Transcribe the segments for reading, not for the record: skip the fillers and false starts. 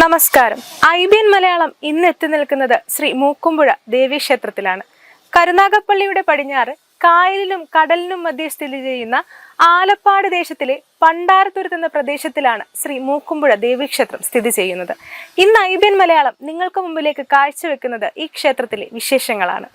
നമസ്കാരം. IBN മലയാളം ഇന്ന് എത്തി നിൽക്കുന്നത് ശ്രീ മൂക്കുമ്പുഴ ദേവീക്ഷേത്രത്തിലാണ്. കരുനാഗപ്പള്ളിയുടെ പടിഞ്ഞാറ് കായലിനും കടലിനും മധ്യേ സ്ഥിതി ചെയ്യുന്ന ആലപ്പാട് ദേശത്തിലെ പണ്ടാരത്തുരുത്ത് എന്ന പ്രദേശത്തിലാണ് ശ്രീ മൂക്കുമ്പുഴ ദേവീക്ഷേത്രം സ്ഥിതി ചെയ്യുന്നത്. ഇന്ന് IBN മലയാളം നിങ്ങൾക്ക് മുമ്പിലേക്ക് കാഴ്ചവെക്കുന്നത് ഈ ക്ഷേത്രത്തിലെ വിശേഷങ്ങളാണ്.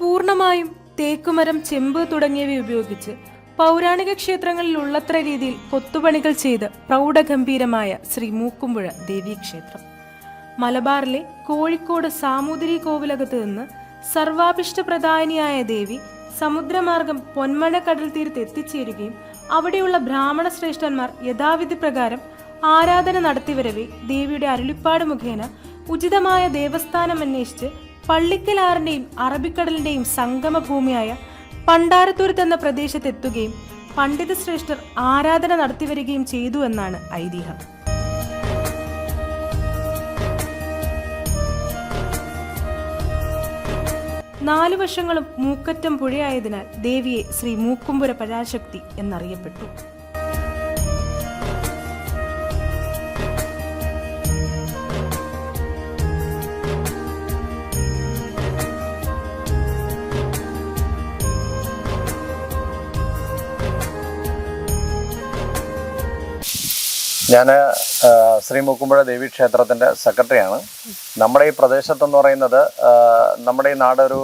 പൂർണ്ണമായും തേക്കുമരം, ചെമ്പ് തുടങ്ങിയവ ഉപയോഗിച്ച് പൗരാണിക ക്ഷേത്രങ്ങളിൽ ഉള്ളത്ര രീതിയിൽ കൊത്തുപണികൾ ചെയ്ത് പ്രൗഢഗംഭീരമായ ശ്രീ മൂക്കുമ്പുഴ ദേവീക്ഷേത്രം മലബാറിലെ കോഴിക്കോട് സാമൂതിരി കോവിലകത്ത് നിന്ന് സർവാഭിഷ്ടപ്രദായിനിയായ ദേവി സമുദ്രമാർഗം പൊന്മഴ കടൽ തീരത്ത് എത്തിച്ചേരുകയും അവിടെയുള്ള ബ്രാഹ്മണ ശ്രേഷ്ഠന്മാർ യഥാവിധി പ്രകാരം ആരാധന നടത്തിവരവെ ദേവിയുടെ അരുളിപ്പാട് മുഖേന ഉചിതമായ ദേവസ്ഥാനം അന്വേഷിച്ച് പള്ളിക്കലാറിന്റെയും അറബിക്കടലിന്റെയും സംഗമഭൂമിയായ പണ്ടാരത്തുരുത്ത് എന്ന പ്രദേശത്തെത്തുകയും പണ്ഡിത ശ്രേഷ്ഠർ ആരാധന നടത്തിവരികയും ചെയ്തു എന്നാണ് ഐതിഹ്യം. നാലു വശങ്ങളും മൂക്കറ്റം പുഴയായതിനാൽ ദേവിയെ ശ്രീ മൂക്കുമ്പുര പരാശക്തി എന്നറിയപ്പെട്ടു. ഞാൻ ശ്രീ മൂക്കുമ്പുഴ ദേവീക്ഷേത്രത്തിൻ്റെ സെക്രട്ടറിയാണ്. നമ്മുടെ ഈ പ്രദേശത്തെന്ന് പറയുന്നത് നമ്മുടെ ഈ നാടൊരു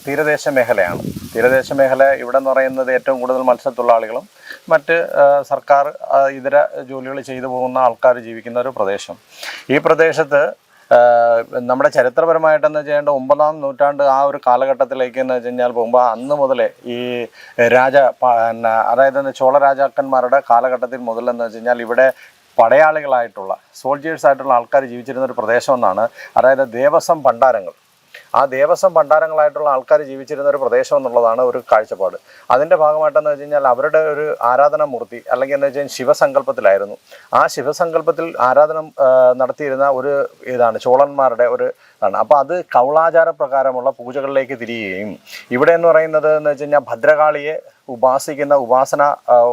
തീരദേശ മേഖലയാണ്. തീരദേശ മേഖല ഇവിടെ എന്ന് പറയുന്നത് ഏറ്റവും കൂടുതൽ മത്സ്യത്തൊഴിലാളികളും മറ്റ് സർക്കാർ ഇതര ജോലികൾ ചെയ്തു പോകുന്ന ആൾക്കാർ ജീവിക്കുന്ന ഒരു പ്രദേശം. ഈ പ്രദേശത്ത് നമ്മുടെ ചരിത്രപരമായിട്ടെന്ന് വെച്ച് കഴിഞ്ഞാൽ 9-ാം നൂറ്റാണ്ട് ആ ഒരു കാലഘട്ടത്തിലേക്ക് എന്ന് വെച്ച് കഴിഞ്ഞാൽ പോകുമ്പോൾ അന്ന് മുതലേ ഈ അതായത് ചോള രാജാക്കന്മാരുടെ കാലഘട്ടത്തിൽ മുതലെന്ന് വെച്ച് കഴിഞ്ഞാൽ ഇവിടെ പടയാളികളായിട്ടുള്ള സോൾജേഴ്സ് ആയിട്ടുള്ള ആൾക്കാർ ജീവിച്ചിരുന്ന ഒരു പ്രദേശമെന്നാണ്. അതായത് ദേവസ്വം ഭണ്ഡാരങ്ങൾ, ആ ദേവസ്വം ഭണ്ഡാരങ്ങളായിട്ടുള്ള ആൾക്കാർ ജീവിച്ചിരുന്ന ഒരു പ്രദേശം എന്നുള്ളതാണ് ഒരു കാഴ്ചപ്പാട്. അതിൻ്റെ ഭാഗമായിട്ടെന്ന് വെച്ച് കഴിഞ്ഞാൽ അവരുടെ ഒരു ആരാധനാമൂർത്തി അല്ലെങ്കിൽ എന്ന് വെച്ച് കഴിഞ്ഞാൽ ശിവസങ്കല്പത്തിലായിരുന്നു. ആ ശിവസങ്കല്പത്തിൽ ആരാധന നടത്തിയിരുന്ന ഒരു ഇതാണ് ചോളന്മാരുടെ ഒരു ആണ്. അപ്പോൾ അത് കൗളാചാര പ്രകാരമുള്ള പൂജകളിലേക്ക് തിരിയുകയും ഇവിടെ എന്ന് പറയുന്നത് എന്ന് വെച്ച് കഴിഞ്ഞാൽ ഭദ്രകാളിയെ ഉപാസിക്കുന്ന ഉപാസന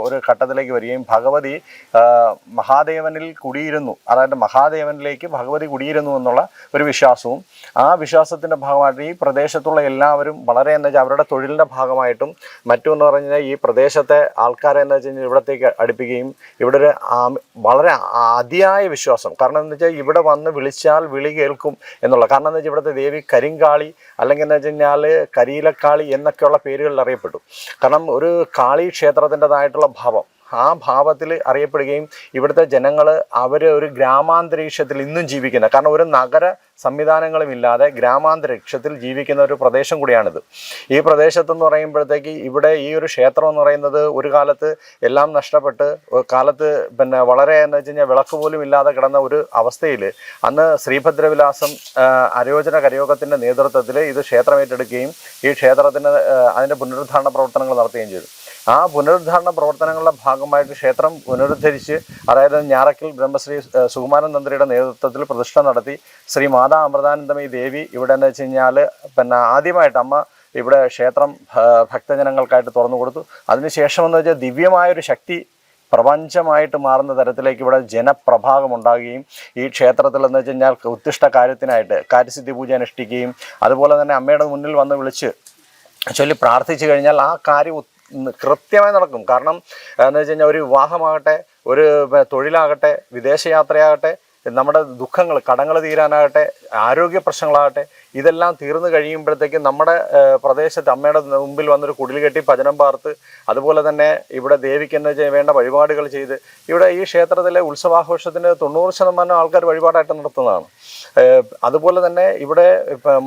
ഒരു ഘട്ടത്തിലേക്ക് വരികയും ഭഗവതി മഹാദേവനിൽ കുടിയിരുന്നു, അതായത് മഹാദേവനിലേക്ക് ഭഗവതി കുടിയിരുന്നു എന്നുള്ള ഒരു വിശ്വാസവും ആ വിശ്വാസത്തിൻ്റെ ഭാഗമായിട്ട് ഈ പ്രദേശത്തുള്ള എല്ലാവരും വളരെ എന്ന് വെച്ചാൽ അവരുടെ തൊഴിലിൻ്റെ ഭാഗമായിട്ടും മറ്റുമെന്ന് പറഞ്ഞാൽ ഈ പ്രദേശത്തെ ആൾക്കാരെ എന്ന് വെച്ച് കഴിഞ്ഞാൽ ഇവിടത്തേക്ക് അടുപ്പിക്കുകയും ഇവിടെ ഒരു വളരെ അതിയായ വിശ്വാസം. കാരണം എന്ന് വെച്ചാൽ ഇവിടെ വന്ന് വിളിച്ചാൽ വിളി കേൾക്കും എന്നുള്ള കാരണം എന്ന് വെച്ചാൽ ഇവിടുത്തെ ദേവി കരിങ്കാളി അല്ലെങ്കിൽ എന്ന് വെച്ച് കഴിഞ്ഞാൽ കരിയിലക്കാളി എന്നൊക്കെയുള്ള പേരുകളിൽ അറിയപ്പെട്ടു. കാരണം ഒരു കാളി ക്ഷേത്രത്തിൻ്റെതായിട്ടുള്ള ഭാവം, ആ ഭാവത്തിൽ അറിയപ്പെടുകയും ഇവിടുത്തെ ജനങ്ങൾ അവർ ഒരു ഗ്രാമാന്തരീക്ഷത്തിൽ ഇന്നും ജീവിക്കുന്ന, കാരണം ഒരു നഗര സംവിധാനങ്ങളും ഇല്ലാതെ ഗ്രാമാന്തരീക്ഷത്തിൽ ജീവിക്കുന്ന ഒരു പ്രദേശം കൂടിയാണിത്. ഈ പ്രദേശത്തെന്ന് പറയുമ്പോഴത്തേക്ക് ഇവിടെ ഈ ഒരു ക്ഷേത്രം എന്ന് പറയുന്നത് ഒരു കാലത്ത് എല്ലാം നഷ്ടപ്പെട്ട് കാലത്ത് വളരെ എന്ന് വെച്ച് കഴിഞ്ഞാൽ വിളക്ക് പോലും ഇല്ലാതെ കിടന്ന ഒരു അവസ്ഥയിൽ അന്ന് ശ്രീഭദ്രവിലാസം ആയോജന കരയോഗത്തിൻ്റെ നേതൃത്വത്തിൽ ഇത് ക്ഷേത്രം ഏറ്റെടുക്കുകയും ഈ ക്ഷേത്രത്തിന് അതിൻ്റെ പുനരുദ്ധാരണ പ്രവർത്തനങ്ങൾ നടത്തുകയും ചെയ്തു. ആ പുനരുദ്ധാരണ പ്രവർത്തനങ്ങളുടെ ഭാഗമായിട്ട് ക്ഷേത്രം പുനരുദ്ധരിച്ച് അതായത് ഞാറക്കൽ ബ്രഹ്മശ്രീ സുകുമാരൻ തന്ത്രിയുടെ നേതൃത്വത്തിൽ പ്രതിഷ്ഠ നടത്തി ശ്രീ മാതാ അമൃതാനന്ദമയി ദേവി ഇവിടെ എന്ന് വെച്ച് കഴിഞ്ഞാൽ ആദ്യമായിട്ട് അമ്മ ഇവിടെ ക്ഷേത്രം ഭക്തജനങ്ങൾക്കായിട്ട് തുറന്നു കൊടുത്തു. അതിനുശേഷം എന്ന് വെച്ചാൽ ദിവ്യമായൊരു ശക്തി പ്രപഞ്ചമായിട്ട് മാറുന്ന തരത്തിലേക്ക് ഇവിടെ ജനപ്രഭാഗം ഉണ്ടാകുകയും ഈ ക്ഷേത്രത്തിൽ എന്ന് വെച്ച് കഴിഞ്ഞാൽ ഉത്തിഷ്ട കാര്യത്തിനായിട്ട് കാര്യസിദ്ധി പൂജ അനുഷ്ഠിക്കുകയും അതുപോലെ തന്നെ അമ്മയുടെ മുന്നിൽ വന്ന് വിളിച്ച് ചൊല്ലി പ്രാർത്ഥിച്ചു കഴിഞ്ഞാൽ ആ കാര്യം കൃത്യമായി നടക്കും. കാരണം എന്ന് വെച്ച് കഴിഞ്ഞാൽ ഒരു വിവാഹമാകട്ടെ, ഒരു തൊഴിലാകട്ടെ, വിദേശയാത്രയാകട്ടെ, നമ്മുടെ ദുഃഖങ്ങൾ കടങ്ങൾ തീരാനാകട്ടെ, ആരോഗ്യ പ്രശ്നങ്ങളാകട്ടെ, ഇതെല്ലാം തീർന്നു കഴിയുമ്പോഴത്തേക്കും നമ്മുടെ പ്രദേശത്ത് അമ്മയുടെ മുമ്പിൽ വന്നൊരു കുടിൽ കെട്ടി ഭജനം പാർത്ത് അതുപോലെ തന്നെ ഇവിടെ ദേവിക്ക് എന്ന് വേണ്ട വഴിപാടുകൾ ചെയ്ത് ഇവിടെ ഈ ക്ഷേത്രത്തിലെ ഉത്സവാഘോഷത്തിന് 90% ആൾക്കാർ വഴിപാടായിട്ട് നടത്തുന്നതാണ്. അതുപോലെ തന്നെ ഇവിടെ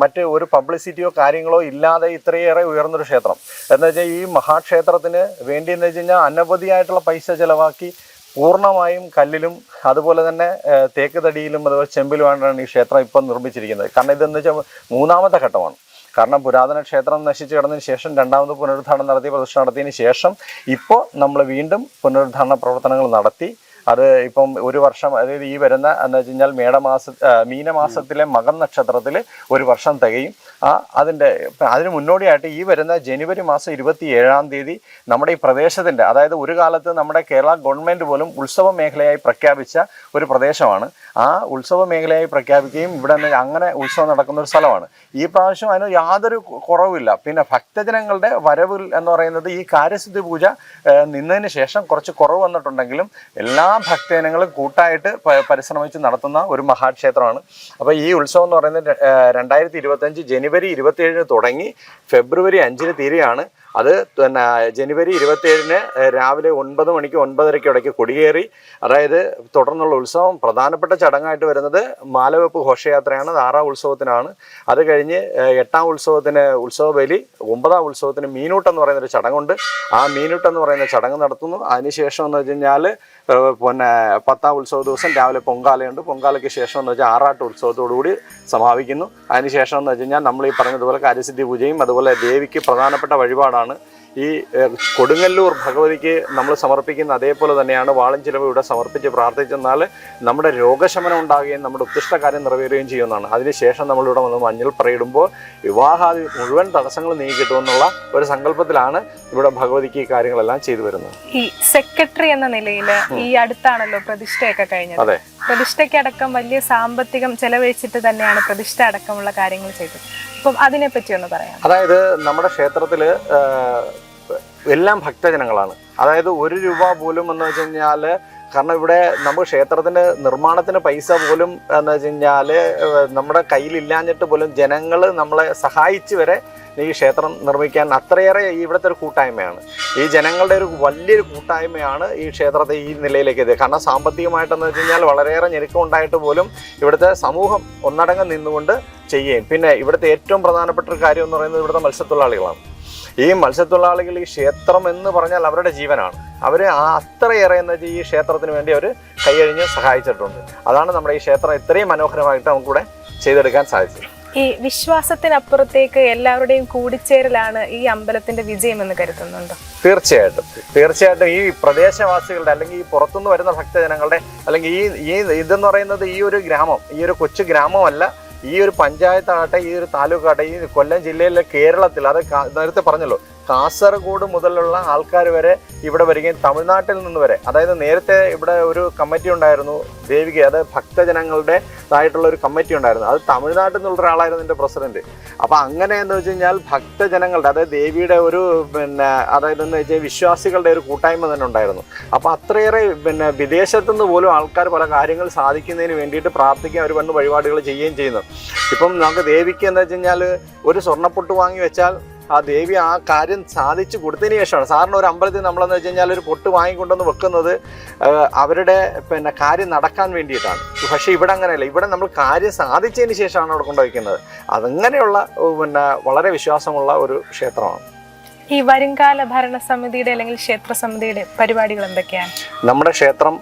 മറ്റ് ഒരു പബ്ലിസിറ്റിയോ കാര്യങ്ങളോ ഇല്ലാതെ ഇത്രയേറെ ഉയർന്നൊരു ക്ഷേത്രം എന്ന് വെച്ചാൽ ഈ മഹാക്ഷേത്രത്തിന് വേണ്ടി എന്ന് വെച്ച് കഴിഞ്ഞാൽ അനവധിയായിട്ടുള്ള പൈസ ചിലവാക്കി പൂർണ്ണമായും കല്ലിലും അതുപോലെ തന്നെ തേക്ക് തടിയിലും അതുപോലെ ചെമ്പിലുമാണ് ഈ ക്ഷേത്രം ഇപ്പം നിർമ്മിച്ചിരിക്കുന്നത്. കാരണം ഇതെന്ന് വെച്ചാൽ 3-ാമത്തെ ഘട്ടമാണ്. കാരണം പുരാതന ക്ഷേത്രം നശിച്ചു കിടന്നതിന് ശേഷം രണ്ടാമത് പുനരുദ്ധാരണം നടത്തി പ്രതിഷ്ഠ നടത്തിയതിന് ശേഷം ഇപ്പോൾ നമ്മൾ വീണ്ടും പുനരുദ്ധാരണ പ്രവർത്തനങ്ങൾ നടത്തി. അത് ഇപ്പം ഒരു വർഷം, അതായത് ഈ വരുന്ന എന്ന് വെച്ച് കഴിഞ്ഞാൽ മീനമാസത്തിലെ മകം നക്ഷത്രത്തിൽ ഒരു വർഷം തികയും. അതിന് മുന്നോടിയായിട്ട് ഈ വരുന്ന ജനുവരി മാസം 27-ാം തീയതി നമ്മുടെ ഈ പ്രദേശത്തിൻ്റെ, അതായത് ഒരു കാലത്ത് നമ്മുടെ കേരള ഗവൺമെൻറ് പോലും ഉത്സവ മേഖലയായി പ്രഖ്യാപിച്ച ഒരു പ്രദേശമാണ്. ആ ഉത്സവ മേഖലയായി പ്രഖ്യാപിക്കുകയും ഇവിടെ അങ്ങനെ ഉത്സവം നടക്കുന്ന ഒരു സ്ഥലമാണ്. ഈ പ്രാവശ്യം അതിന് യാതൊരു കുറവില്ല. പിന്നെ ഭക്തജനങ്ങളുടെ വരവിൽ എന്ന് പറയുന്നത് ഈ കാര്യസിദ്ധി പൂജ നിന്നതിന് ശേഷം കുറച്ച് കുറവ് വന്നിട്ടുണ്ടെങ്കിലും എല്ലാ ഭക്തജനങ്ങളും കൂട്ടായിട്ട് പരിശ്രമിച്ച് നടത്തുന്ന ഒരു മഹാക്ഷേത്രമാണ്. അപ്പോൾ ഈ ഉത്സവം എന്ന് പറയുന്നത് 2025 ജനുവരി 27 തുടങ്ങി ഫെബ്രുവരി 5 തീരുകയാണ്. അത് പിന്നെ ജനുവരി 27 രാവിലെ 9 മണിക്ക് 9:30 ഇടയ്ക്ക് കൊടിയേറി. അതായത് തുടർന്നുള്ള ഉത്സവം പ്രധാനപ്പെട്ട ചടങ്ങായിട്ട് വരുന്നത് മാലവെപ്പ് ഘോഷയാത്രയാണ്. അത് 6ാം ഉത്സവത്തിനാണ്. അത് കഴിഞ്ഞ് 8ാം ഉത്സവത്തിന് ഉത്സവബലി, 9ാം ഉത്സവത്തിന് മീനൂട്ടെന്ന് പറയുന്നൊരു ചടങ്ങുണ്ട്. ആ മീനൂട്ടെന്ന് പറയുന്ന ചടങ്ങ് നടത്തുന്നു. അതിനുശേഷം എന്ന് വെച്ച് കഴിഞ്ഞാൽ പിന്നെ 10ാം ഉത്സവ ദിവസം രാവിലെ പൊങ്കാലയുണ്ട്. പൊങ്കാലയ്ക്ക് ശേഷം എന്ന് വെച്ചാൽ ആറാട്ട് ഉത്സവത്തോടുകൂടി സമാപിക്കുന്നു. അതിനുശേഷം എന്ന് വെച്ച് കഴിഞ്ഞാൽ നമ്മൾ ഈ പറഞ്ഞതുപോലെ കാര്യസിദ്ധി പൂജയും അതുപോലെ ദേവിക്ക് പ്രധാനപ്പെട്ട വഴിപാടാണ് ഈ കൊടുങ്ങല്ലൂർ ഭഗവതിക്ക് നമ്മൾ സമർപ്പിക്കുന്ന അതേപോലെ തന്നെയാണ് വാളൻചിലവ് ഇവിടെ സമർപ്പിച്ച് പ്രാർത്ഥിച്ചെന്നാൽ നമ്മുടെ രോഗശമനം ഉണ്ടാകുകയും നമ്മുടെ ഉദ്ദിഷ്ടകാര്യം നിറവേറുകയും ചെയ്യുന്നതാണ്. അതിനുശേഷം നമ്മളിവിടെ വന്ന് മഞ്ഞൾ പറയിടുമ്പോൾ വിവാഹാദി മുഴുവൻ തടസ്സങ്ങൾ നീങ്ങി കിട്ടുമെന്നുള്ള ഒരു സങ്കല്പത്തിലാണ് ഇവിടെ ഭഗവതിക്ക് ഈ കാര്യങ്ങളെല്ലാം ചെയ്തു വരുന്നത്. ഈ സെക്രട്ടറി എന്ന നിലയിൽ ഈ അടുത്താണല്ലോ പ്രതിഷ്ഠയൊക്കെ കഴിഞ്ഞത്. അതെ, പ്രതിഷ്ഠയ്ക്കടക്കം വലിയ സാമ്പത്തികം ചെലവഴിച്ചിട്ട് തന്നെയാണ് പ്രതിഷ്ഠ അടക്കമുള്ള കാര്യങ്ങൾ ചെയ്തത്. അപ്പം അതിനെപ്പറ്റി ഒന്ന് പറയാം. അതായത് നമ്മുടെ ക്ഷേത്രത്തിൽ എല്ലാം ഭക്തജനങ്ങളാണ്. അതായത് 1 രൂപ പോലും എന്ന് വെച്ച് കഴിഞ്ഞാൽ, കാരണം ഇവിടെ നമുക്ക് ക്ഷേത്രത്തിന് നിർമ്മാണത്തിന് പൈസ പോലും എന്ന് വെച്ച് കഴിഞ്ഞാൽ നമ്മുടെ കയ്യിലില്ലാഞ്ഞിട്ട് പോലും ജനങ്ങൾ നമ്മളെ സഹായിച്ച് വരെ ഈ ക്ഷേത്രം നിർമ്മിക്കാൻ അത്രയേറെ ഇവിടുത്തെ ഒരു കൂട്ടായ്മയാണ്. ഈ ജനങ്ങളുടെ ഒരു വലിയൊരു കൂട്ടായ്മയാണ് ഈ ക്ഷേത്രത്തെ ഈ നിലയിലേക്ക് എത്തിയത്. കാരണം സാമ്പത്തികമായിട്ടെന്ന് വെച്ച് കഴിഞ്ഞാൽ വളരെയേറെ ഞെരുക്കം ഉണ്ടായിട്ട് പോലും ഇവിടുത്തെ സമൂഹം ഒന്നടങ്കം നിന്നുകൊണ്ട് ചെയ്യുകയും, പിന്നെ ഇവിടുത്തെ ഏറ്റവും പ്രധാനപ്പെട്ട ഒരു കാര്യം എന്ന് പറയുന്നത് ഇവിടുത്തെ മത്സ്യത്തൊഴിലാളികളാണ്. ഈ മത്സ്യത്തൊഴിലാളികൾ ഈ ക്ഷേത്രം എന്ന് പറഞ്ഞാൽ അവരുടെ ജീവനാണ്. അവർ അത്രയേറെ എന്ന് വെച്ചാൽ ഈ ക്ഷേത്രത്തിന് വേണ്ടി അവർ കൈയഴിഞ്ഞ് സഹായിച്ചിട്ടുണ്ട്. അതാണ് നമ്മുടെ ഈ ക്ഷേത്രം ഇത്രയും മനോഹരമായിട്ട് നമുക്കിവിടെ ചെയ്തെടുക്കാൻ സാധിച്ചത്. ഈ വിശ്വാസത്തിനപ്പുറത്തേക്ക് എല്ലാവരുടെയും കൂടിച്ചേരലാണ് ഈ അമ്പലത്തിന്റെ വിജയം എന്ന് കരുതുന്നുണ്ടോ? തീർച്ചയായിട്ടും ഈ പ്രദേശവാസികളുടെ അല്ലെങ്കിൽ ഈ പുറത്തുനിന്ന് വരുന്ന ഭക്തജനങ്ങളുടെ അല്ലെങ്കിൽ ഈ ഇതെന്ന് പറയുന്നത് ഈ ഒരു ഗ്രാമം, ഈ ഒരു കൊച്ചു ഗ്രാമമല്ല, ഈ ഒരു പഞ്ചായത്താകട്ടെ, ഈ ഒരു താലൂക്കാകട്ടെ, ഈ കൊല്ലം ജില്ലയിലെ കേരളത്തിൽ, അത് നേരത്തെ പറഞ്ഞല്ലോ, കാസർഗോഡ് മുതലുള്ള ആൾക്കാർ വരെ ഇവിടെ വരികയും തമിഴ്നാട്ടിൽ നിന്ന് വരെ, അതായത് നേരത്തെ ഇവിടെ ഒരു കമ്മിറ്റി ഉണ്ടായിരുന്നു ദേവിക, അത് ഭക്തജനങ്ങളുടേതായിട്ടുള്ള ഒരു കമ്മിറ്റി ഉണ്ടായിരുന്നു. അത് തമിഴ്നാട്ടിൽ നിന്നുള്ള ഒരാളായിരുന്നു എൻ്റെ പ്രസിഡന്റ്. അപ്പോൾ അങ്ങനെ എന്ന് വെച്ച് കഴിഞ്ഞാൽ ഭക്തജനങ്ങളുടെ, അതായത് ദേവിയുടെ ഒരു അതായത് എന്ന് വെച്ചാൽ വിശ്വാസികളുടെ ഒരു കൂട്ടായ്മ തന്നെ ഉണ്ടായിരുന്നു. അപ്പോൾ അത്രയേറെ വിദേശത്തുനിന്ന് പോലും ആൾക്കാർ പല കാര്യങ്ങൾ സാധിക്കുന്നതിന് വേണ്ടിയിട്ട് പ്രാർത്ഥിക്കുകയും അവർ വന്ന് വഴിപാടുകൾ ചെയ്യുകയും ചെയ്യുന്നു. ഇപ്പം നമുക്ക് ദേവിക്ക് എന്ന് വെച്ച് കഴിഞ്ഞാൽ ഒരു സ്വർണ്ണപ്പൊട്ട് വാങ്ങി വെച്ചാൽ ആ ദേവി ആ കാര്യം സാധിച്ചു കൊടുത്തതിന് ശേഷമാണ്. സാറിന് ഒരു അമ്പലത്തിൽ നമ്മളെന്ന് വെച്ച് കഴിഞ്ഞാൽ ഒരു പൊട്ട് വാങ്ങിക്കൊണ്ടുവന്ന് വെക്കുന്നത് അവരുടെ കാര്യം നടക്കാൻ വേണ്ടിയിട്ടാണ്. പക്ഷേ ഇവിടെ അങ്ങനെയല്ല. ഇവിടെ നമ്മൾ കാര്യം സാധിച്ചതിന് ശേഷമാണ് അവിടെ കൊണ്ടുവയ്ക്കുന്നത്. അതങ്ങനെയുള്ള വളരെ വിശ്വാസമുള്ള ഒരു ക്ഷേത്രമാണ്. ഈ വരുംകാല ഭരണസമിതിയുടെ അല്ലെങ്കിൽ ക്ഷേത്ര സമിതിയുടെ പരിപാടികൾ എന്തൊക്കെയാണ്? നമ്മുടെ ക്ഷേത്രം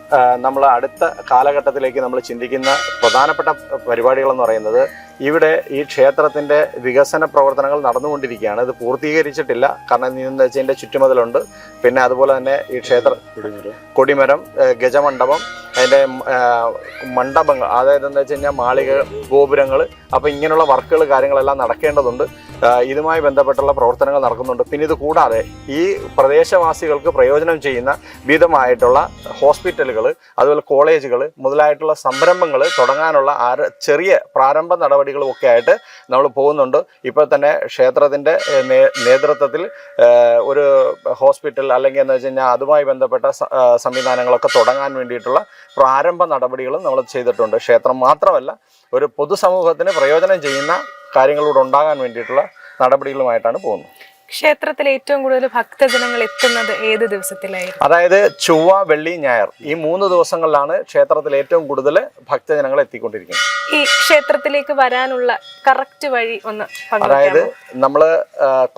നമ്മൾ അടുത്ത കാലഘട്ടത്തിലേക്ക് നമ്മൾ ചിന്തിക്കുന്ന പ്രധാനപ്പെട്ട പരിപാടികൾ എന്ന് പറയുന്നത്, ഇവിടെ ഈ ക്ഷേത്രത്തിൻ്റെ വികസന പ്രവർത്തനങ്ങൾ നടന്നുകൊണ്ടിരിക്കുകയാണ്. ഇത് പൂർത്തീകരിച്ചിട്ടില്ല. കാരണം എന്താ വെച്ചാൽ ഇതിൻ്റെ ചുറ്റുമതിലുണ്ട്. പിന്നെ അതുപോലെ തന്നെ ഈ ക്ഷേത്ര കൊടിമരം, ഗജമണ്ഡപം, അതിൻ്റെ മണ്ഡപങ്ങൾ, അതായത് എന്താ വെച്ച് കഴിഞ്ഞാൽ മാളിക, ഗോപുരങ്ങൾ, അപ്പോൾ ഇങ്ങനെയുള്ള വർക്കുകൾ കാര്യങ്ങളെല്ലാം നടക്കേണ്ടതുണ്ട്. ഇതുമായി ബന്ധപ്പെട്ടുള്ള പ്രവർത്തനങ്ങൾ നടക്കുന്നുണ്ട്. പിന്നെ ഇത് കൂടാതെ ഈ പ്രദേശവാസികൾക്ക് പ്രയോജനം ചെയ്യുന്ന വിധമായിട്ടുള്ള ഹോസ്പിറ്റലുകൾ, അതുപോലെ കോളേജുകൾ മുതലായിട്ടുള്ള സംരംഭങ്ങൾ തുടങ്ങാനുള്ള ചെറിയ പ്രാരംഭ നടപടികളും ഒക്കെ ആയിട്ട് നമ്മൾ പോകുന്നുണ്ട്. ഇപ്പോൾ തന്നെ ക്ഷേത്രത്തിൻ്റെ നേതൃത്വത്തിൽ ഒരു ഹോസ്പിറ്റൽ അല്ലെങ്കിൽ എന്ന് വെച്ച് കഴിഞ്ഞാൽ അതുമായി ബന്ധപ്പെട്ട സംവിധാനങ്ങളൊക്കെ തുടങ്ങാൻ വേണ്ടിയിട്ടുള്ള പ്രാരംഭ നടപടികളും നമ്മൾ ചെയ്തിട്ടുണ്ട്. ക്ഷേത്രം മാത്രമല്ല, ഒരു പൊതുസമൂഹത്തിന് പ്രയോജനം ചെയ്യുന്ന കാര്യങ്ങളൂടെ ഉണ്ടാകാൻ വേണ്ടിയിട്ടുള്ള നടപടികളുമായിട്ടാണ് പോകുന്നത്. ക്ഷേത്രത്തിൽ ഏറ്റവും കൂടുതൽ ഭക്തജനങ്ങൾ എത്തുന്നത് ഏത് ദിവസത്തിലായിരുന്നു? അതായത് ചൊവ്വ, വെള്ളി, ഞായർ, ഈ 3 ദിവസങ്ങളിലാണ് ക്ഷേത്രത്തിൽ ഏറ്റവും കൂടുതൽ ഭക്തജനങ്ങൾ എത്തിക്കൊണ്ടിരിക്കുന്നത്. ഈ ക്ഷേത്രത്തിലേക്ക് വരാനുള്ള കറക്റ്റ് വഴി ഒന്ന്, അതായത് നമ്മൾ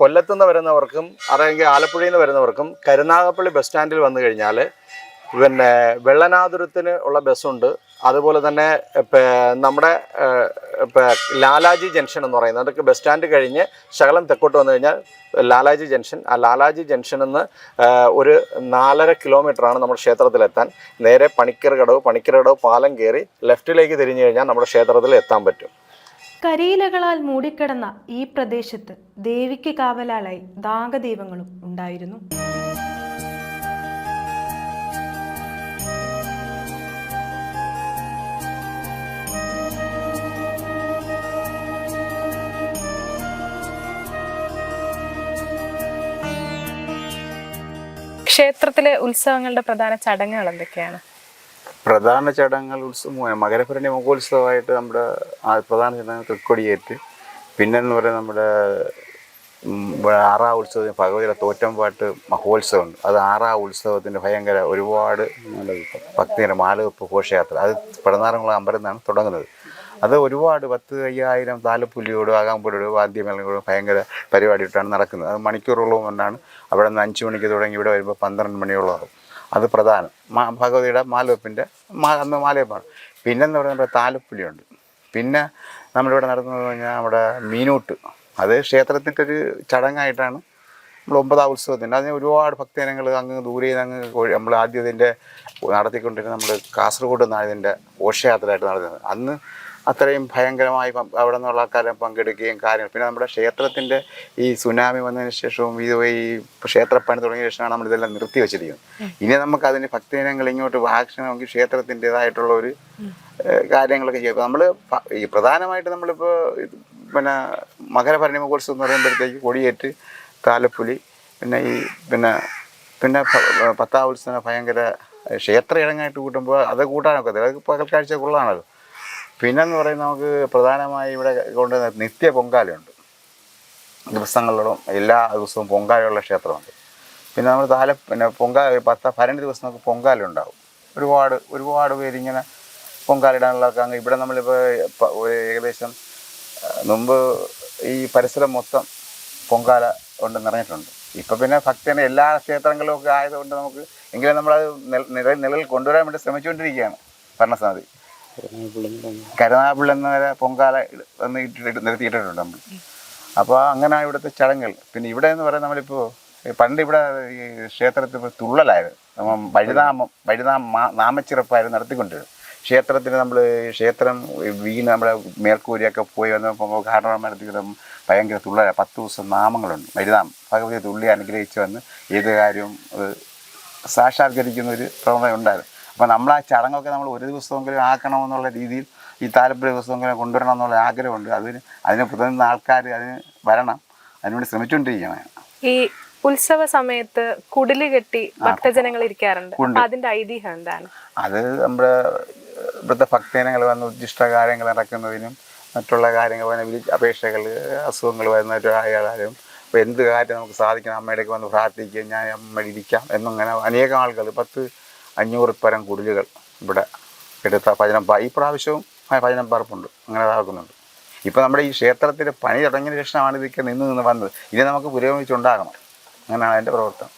കൊല്ലത്തുനിന്ന് വരുന്നവർക്കും അല്ലെങ്കിൽ ആലപ്പുഴയിൽ നിന്ന് വരുന്നവർക്കും കരുനാഗപ്പള്ളി ബസ് സ്റ്റാൻഡിൽ വന്നു കഴിഞ്ഞാൽ വെള്ളനാതുരത്തിന് ഉള്ള ബസ്സുണ്ട്. അതുപോലെ തന്നെ നമ്മുടെ ലാലാജി ജംഗ്ഷൻ എന്ന് പറയുന്നത്, അതൊക്കെ ബസ് സ്റ്റാൻഡ് കഴിഞ്ഞ് ശകലം തെക്കോട്ട് വന്നു കഴിഞ്ഞാൽ ലാലാജി ജംഗ്ഷൻ. ആ ലാലാജി ജംഗ്ഷനിൽ നിന്ന് ഒരു 4.5 കിലോമീറ്ററാണ് നമ്മുടെ ക്ഷേത്രത്തിലെത്താൻ. നേരെ പണിക്കർകടവ് പാലം കയറി ലെഫ്റ്റിലേക്ക് തിരിഞ്ഞു കഴിഞ്ഞാൽ നമ്മുടെ ക്ഷേത്രത്തിൽ എത്താൻ പറ്റും. കരിയിലകളാൽ മൂടിക്കിടന്ന ഈ പ്രദേശത്ത് ദേവിക്ക് കാവലാളായി നാഗദൈവങ്ങളും ഉണ്ടായിരുന്നു. ക്ഷേത്രത്തിലെ ഉത്സവങ്ങളുടെ പ്രധാന ചടങ്ങുകൾ എന്തൊക്കെയാണ്? പ്രധാന ചടങ്ങുകൾ മകരഭരണി മഹോത്സവമായിട്ട് നമ്മുടെ പ്രധാന ചടങ്ങ് തൃക്കൊടിയേറ്റ്, പിന്നെന്ന് പറയുന്നത് നമ്മുടെ 6 ഉത്സവത്തിന് ഭഗവതിയുടെ തോറ്റംപാട്ട് മഹോത്സവമുണ്ട്. അത് 6 ഉത്സവത്തിൻ്റെ ഭയങ്കര ഒരുപാട് ഭക്തിയുടെ മാലവെപ്പ് ഘോഷയാത്ര, അത് പടനാറംകുളം അമ്പലത്തിൽ നിന്നാണ് തുടങ്ങുന്നത്. അത് ഒരുപാട് 10,000 താലപ്പൊലിയോടും ആകാമ്പൊലിയോടും വാദ്യമേളങ്ങളോടും ഭയങ്കര പരിപാടിയിട്ടാണ് നടക്കുന്നത്. അത് മണിക്കൂറുകളോളം കൊണ്ടാണ്. അവിടെ നിന്ന് 5 മണിക്ക് തുടങ്ങി ഇവിടെ വരുമ്പോൾ 12 മണിയോളം ആകും. അത് പ്രധാനം ഭഗവതിയുടെ മാലവെപ്പിൻ്റെ അന്ന് മാലവെപ്പാണ്. പിന്നെന്ന് പറയുന്നത് താലപ്പൊലിയുണ്ട്. പിന്നെ നമ്മളിവിടെ നടത്തുന്നത് പറഞ്ഞാൽ നമ്മുടെ മീനൂട്ട്, അത് ക്ഷേത്രത്തിൻ്റെ ഒരു ചടങ്ങായിട്ടാണ് നമ്മൾ 9ാം ഉത്സവത്തിൻ്റെ. അതിന് ഒരുപാട് ഭക്തജനങ്ങൾ അങ്ങ് ദൂരെ നിന്ന് നമ്മൾ ആദ്യം ഇതിൻ്റെ നടത്തിക്കൊണ്ടിരുന്ന നമ്മൾ കാസർഗോഡ് നിന്നാണ് ഇതിൻ്റെ ഘോഷയാത്രയായിട്ട് നടത്തുന്നത്. അന്ന് അത്രയും ഭയങ്കരമായി അവിടെ നിന്നുള്ള ആൾക്കാരെ പങ്കെടുക്കുകയും കാര്യങ്ങൾ. പിന്നെ നമ്മുടെ ക്ഷേത്രത്തിൻ്റെ ഈ സുനാമി വന്നതിന് ശേഷവും ഈ ക്ഷേത്രപ്പണി തുടങ്ങിയ ശേഷമാണ് നമ്മളിതെല്ലാം നിർത്തി വെച്ചിരിക്കുന്നത്. ഇനി നമുക്ക് അതിന് ഭക്തജനങ്ങൾ ഇങ്ങോട്ട് വാക്ഷണമെങ്കിൽ ക്ഷേത്രത്തിൻ്റെതായിട്ടുള്ള ഒരു കാര്യങ്ങളൊക്കെ ചെയ്യും. നമ്മൾ ഈ പ്രധാനമായിട്ട് നമ്മളിപ്പോൾ പിന്നെ മകരഭരണി മഹോത്സവം എന്ന് പറയുമ്പോഴത്തേക്ക് കൊടിയേറ്റ്, താലപ്പൊലി, പിന്നെ 10ാം ഉത്സവം ഭയങ്കര ക്ഷേത്ര ഇടങ്ങായിട്ട് കൂട്ടുമ്പോൾ അത് കൂട്ടാനൊക്കെ അത് പകൽക്കാഴ്ചക്കുള്ളതാണല്ലോ. പിന്നെന്ന് പറയുന്നത് നമുക്ക് പ്രധാനമായി ഇവിടെ കൊണ്ടുവന്ന നിത്യ പൊങ്കാലയുണ്ട്. ദിവസങ്ങളിലും എല്ലാ ദിവസവും പൊങ്കാലയുള്ള ക്ഷേത്രമുണ്ട്. പിന്നെ നമ്മൾ ഭരണി ദിവസം നമുക്ക് പൊങ്കാല ഉണ്ടാവും. ഒരുപാട് പേരിങ്ങനെ പൊങ്കാലിടാനുള്ളതൊക്കെ അങ്ങ് ഇവിടെ നമ്മളിപ്പോൾ ഏകദേശം മുമ്പ് ഈ പരിസരം മൊത്തം പൊങ്കാല കൊണ്ട് നിറഞ്ഞിട്ടുണ്ട്. ഇപ്പം പിന്നെ ഭക്തന് എല്ലാ ക്ഷേത്രങ്ങളിലും ഒക്കെ ആയതുകൊണ്ട് നമുക്ക് എങ്കിലും നമ്മളത് നിലയിൽ കൊണ്ടുവരാൻ വേണ്ടി ശ്രമിച്ചുകൊണ്ടിരിക്കുകയാണ് ഭരണസമിതി. കരുനാഗപ്പള്ളി എന്ന പൊങ്കാല നിർത്തിയിട്ടിട്ടുണ്ട് നമ്മൾ. അപ്പോൾ അങ്ങനെ ഇവിടുത്തെ ചടങ്ങുകൾ. പിന്നെ ഇവിടെ എന്ന് പറയുന്നത് നമ്മളിപ്പോൾ പണ്ട് ഇവിടെ ഈ ക്ഷേത്രത്തിൽ തുള്ളലായിരുന്നു, നാമച്ചിറപ്പായിരുന്നു നടത്തിക്കൊണ്ടിരുന്നത്. ക്ഷേത്രത്തിന് നമ്മൾ ക്ഷേത്രം വീണ് നമ്മുടെ മേൽക്കൂരിയൊക്കെ പോയി വന്നപ്പോൾ കാരണവന്മാരത്തിലും ഭയങ്കര തുള്ളലാണ്. 10 ദിവസം നാമങ്ങളുണ്ട്. ഭഗവതി തുള്ളി അനുഗ്രഹിച്ച് വന്ന് ഏത് കാര്യവും സാക്ഷാത്കരിക്കുന്ന ഒരു പ്രവണത ഉണ്ടായിരുന്നു. അപ്പോൾ നമ്മൾ ആ ചടങ്ങൊക്കെ നമ്മൾ ഒരു ദിവസമെങ്കിലും ആക്കണമെന്നുള്ള രീതിയിൽ ഈ താലപ്പൊലി ദിവസമെങ്കിലും കൊണ്ടുവരണം എന്നുള്ള ആഗ്രഹമുണ്ട്. അതിന് പുതുന്ന ആൾക്കാർ അതിന് വരണം, അതിനുവേണ്ടി ശ്രമിച്ചുകൊണ്ടിരിക്കുകയാണ്. ഈ ഉത്സവ സമയത്ത് കുടില് കെട്ടി ഭക്തജനങ്ങൾ ഇരിക്കാറുണ്ട്. അതിന്റെ ഐതിഹ്യം എന്താണ്? അത് നമ്മുടെ ഇവിടുത്തെ ഭക്തജനങ്ങൾ വന്ന് ഉദ്ദിഷ്ട കാര്യങ്ങൾ നടക്കുന്നതിനും മറ്റുള്ള കാര്യങ്ങൾ അപേക്ഷകൾ, അസുഖങ്ങൾ വരുന്നവരായാലും ഇപ്പോൾ എന്ത് കാര്യം നമുക്ക് സാധിക്കണം, അമ്മയുടെയൊക്കെ വന്ന് പ്രാർത്ഥിക്കുക, ഞാൻ അമ്മയുടെ ഇരിക്കാം എന്നങ്ങനെ അനേകം ആളുകൾ 500 പരം കുടിലുകൾ ഇവിടെ എടുത്ത ഈ പ്രാവശ്യവും ഭജനം പറപ്പുണ്ട്, അങ്ങനെ ഇതാക്കുന്നുണ്ട്. ഇപ്പോൾ നമ്മുടെ ഈ ക്ഷേത്രത്തിൻ്റെ പണി തുടങ്ങിയ ശേഷമാണ് ഇതൊക്കെ നിന്ന് വന്നത്. ഇനി നമുക്ക് പുരോഗമിച്ചുണ്ടാകണം. അങ്ങനെയാണ് അതിൻ്റെ പ്രവർത്തനം.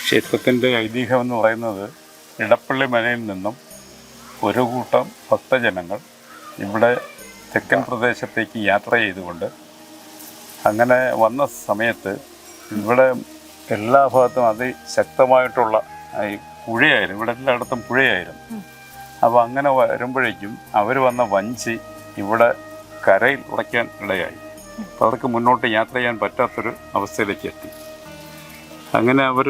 ക്ഷേത്രത്തിൻ്റെ ഐതിഹ്യം എന്ന് പറയുന്നത്, ഇടപ്പള്ളി മനയിൽ നിന്നും ഒരു കൂട്ടം ഭക്തജനങ്ങൾ ഇവിടെ തെക്കൻ പ്രദേശത്തേക്ക് യാത്ര ചെയ്തുകൊണ്ട് അങ്ങനെ വന്ന സമയത്ത് ഇവിടെ എല്ലാ ഭാഗത്തും അതിശക്തമായിട്ടുള്ള ഈ പുഴയായിരുന്നു. ഇവിടെ എല്ലായിടത്തും പുഴയായിരുന്നു. അപ്പോൾ അങ്ങനെ വരുമ്പോഴേക്കും അവർ വന്ന വഞ്ചി ഇവിടെ കരയിൽ ഉടയ്ക്കാൻ ഇടയായി. അപ്പോൾ അവർക്ക് മുന്നോട്ട് യാത്ര ചെയ്യാൻ പറ്റാത്തൊരു അവസ്ഥയിലേക്ക് എത്തി. അങ്ങനെ അവർ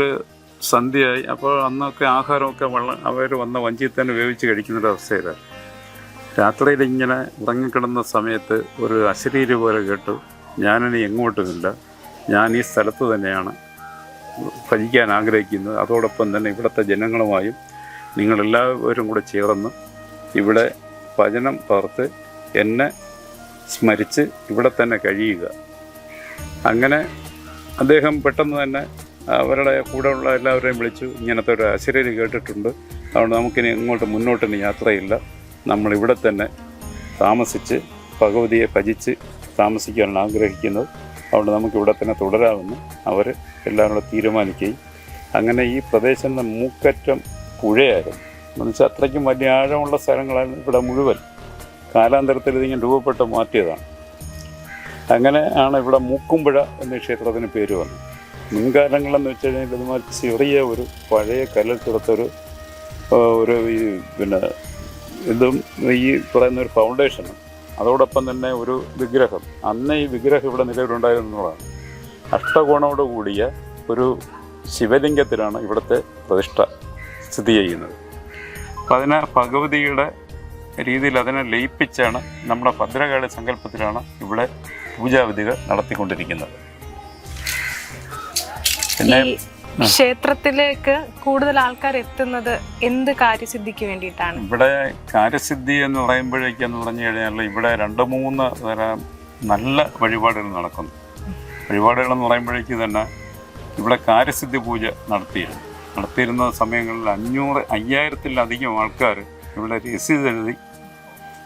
സന്ധ്യയായി. അപ്പോൾ അന്നൊക്കെ ആഹാരമൊക്കെ അവർ വന്ന വഞ്ചിയിൽ തന്നെ വേവിച്ച് കഴിക്കുന്നൊരവസ്ഥയിലാണ്. രാത്രിയിൽ ഇങ്ങനെ ഉറങ്ങിക്കിടന്ന സമയത്ത് ഒരു അശരീരി പോലെ കേട്ടു, ഞാനിനി എങ്ങോട്ടുമില്ല, ഞാൻ ഈ സ്ഥലത്ത് തന്നെയാണ് ഭജിക്കാൻ ആഗ്രഹിക്കുന്നത്. അതോടൊപ്പം തന്നെ ഇവിടുത്തെ ജനങ്ങളുമായും നിങ്ങളെല്ലാവരും കൂടെ ചേർന്ന് ഇവിടെ ഭജനം പാർത്ത് എന്നെ സ്മരിച്ച് ഇവിടെ തന്നെ കഴിയുക. അങ്ങനെ അദ്ദേഹം പെട്ടെന്ന് തന്നെ അവരുടെ കൂടെയുള്ള എല്ലാവരെയും വിളിച്ചു. ഇങ്ങനത്തെ ഒരു അശരീരി കേട്ടിട്ടുണ്ട്, അതുകൊണ്ട് നമുക്കിനി ഇങ്ങോട്ട് മുന്നോട്ടിനി യാത്രയില്ല, നമ്മളിവിടെ തന്നെ താമസിച്ച് ഭഗവതിയെ ഭജിച്ച് താമസിക്കാനാണ് ആഗ്രഹിക്കുന്നത്, അതുകൊണ്ട് നമുക്കിവിടെ തന്നെ തുടരാമെന്ന് അവർ എല്ലാവരും കൂടെ തീരുമാനിക്കുകയും അങ്ങനെ ഈ പ്രദേശം മൂക്കറ്റം പുഴയായിരുന്നു. എന്ന് വെച്ചാൽ അത്രയ്ക്കും വലിയ ആഴമുള്ള സ്ഥലങ്ങളാണ് ഇവിടെ മുഴുവൻ. കാലാന്തരത്തിൽ ഇതിങ്ങനെ രൂപപ്പെട്ട് മാറ്റിയതാണ്. അങ്ങനെ ആണ് ഇവിടെ മൂക്കുംപുഴ എന്ന ക്ഷേത്രത്തിന് പേര് വന്നത്. മുൻകാലങ്ങളെന്ന് വെച്ച് കഴിഞ്ഞാൽ ഇതുമാതിരി ചെറിയ ഒരു പഴയ കല്ലിൽ തീർത്തൊരു പിന്നെ ഇതും ഈ പറയുന്ന ഒരു ഫൗണ്ടേഷനും അതോടൊപ്പം തന്നെ ഒരു വിഗ്രഹം. അന്ന് ഈ വിഗ്രഹം ഇവിടെ നിലവിലുണ്ടായിരുന്നതാണ്. അഷ്ടകോണോട് കൂടിയ ഒരു ശിവലിംഗത്തിലാണ് ഇവിടുത്തെ പ്രതിഷ്ഠ സ്ഥിതി ചെയ്യുന്നത്. അപ്പം അതിനെ ഭഗവതിയുടെ രീതിയിൽ അതിനെ ലയിപ്പിച്ചാണ് നമ്മുടെ ഭദ്രകാളി സങ്കല്പത്തിലാണ് ഇവിടെ പൂജാവിധികൾ നടത്തിക്കൊണ്ടിരിക്കുന്നത്. പിന്നെ ക്ഷേത്രത്തിലേക്ക് കൂടുതൽ ആൾക്കാർ എത്തുന്നത് എന്ത് കാര്യസിദ്ധിക്ക് വേണ്ടിയിട്ടാണ്? ഇവിടെ കാര്യസിദ്ധി എന്ന് പറയുമ്പോഴേക്കെന്ന് പറഞ്ഞു കഴിഞ്ഞാൽ ഇവിടെ 2-3 തരം നല്ല വഴിപാടുകൾ നടക്കുന്നു. വഴിപാടുകളെന്ന് പറയുമ്പോഴേക്ക് തന്നെ ഇവിടെ കാര്യസിദ്ധി പൂജ നടത്തിയിരുന്ന സമയങ്ങളിൽ 5000-ത്തിലധികം ആൾക്കാർ ഇവിടെ രസീത് എഴുതി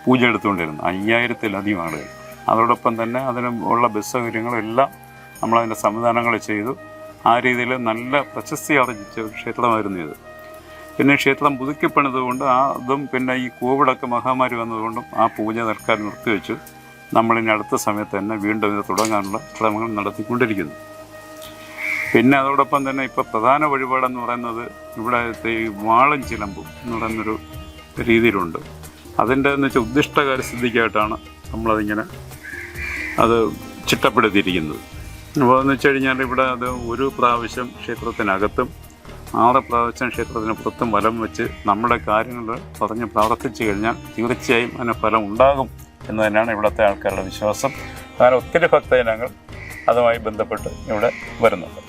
പൂജ എടുത്തുകൊണ്ടിരുന്നു. 5000-ത്തിലധികം ആളുകൾ. അതോടൊപ്പം തന്നെ അതിന് ഉള്ള ബസ് സൗകര്യങ്ങളും എല്ലാം നമ്മളതിൻ്റെ സംവിധാനങ്ങൾ ചെയ്തു. ആ രീതിയിൽ നല്ല പ്രശസ്തി ആർജിച്ച ഒരു ക്ഷേത്രമായിരുന്നു ഇത്. പിന്നെ ക്ഷേത്രം പുതുക്കിപ്പണിതുകൊണ്ട് അതും പിന്നെ ഈ കോവിഡൊക്കെ മഹാമാരി വന്നതുകൊണ്ടും ആ പൂജ തൽക്കാലം നിർത്തിവെച്ചു. നമ്മളിനി അടുത്ത സമയത്ത് തന്നെ വീണ്ടും ഇത് തുടങ്ങാനുള്ള ശ്രമങ്ങൾ നടത്തിക്കൊണ്ടിരിക്കുന്നു. പിന്നെ അതോടൊപ്പം തന്നെ ഇപ്പോൾ പ്രധാന വഴിപാടെന്ന് പറയുന്നത് ഇവിടെ ഈ വാളും ചിലമ്പും എന്ന് പറയുന്നൊരു രീതിയിലുണ്ട്. അതിൻ്റെ എന്ന് വെച്ചാൽ ഉദ്ദിഷ്ടകാര്യസിദ്ധിക്കായിട്ടാണ് നമ്മളതിങ്ങനെ അത് ചിട്ടപ്പെടുത്തിയിരിക്കുന്നത്. അപ്പോൾ എന്ന് വെച്ച് കഴിഞ്ഞാൽ ഇവിടെ അത് ഒരു പ്രാവശ്യം ക്ഷേത്രത്തിനകത്തും 6 പ്രാവശ്യം ക്ഷേത്രത്തിന് പുറത്തും വലം വെച്ച് നമ്മുടെ കാര്യങ്ങൾ പറഞ്ഞ് പ്രാർത്ഥിച്ചു കഴിഞ്ഞാൽ തീർച്ചയായും അതിന് ഫലം ഉണ്ടാകും എന്ന് തന്നെയാണ് ഇവിടുത്തെ ആൾക്കാരുടെ വിശ്വാസം. അങ്ങനെ ഒത്തിരി ഭക്തജനങ്ങൾ അതുമായി ബന്ധപ്പെട്ട് ഇവിടെ വരുന്നുണ്ട്.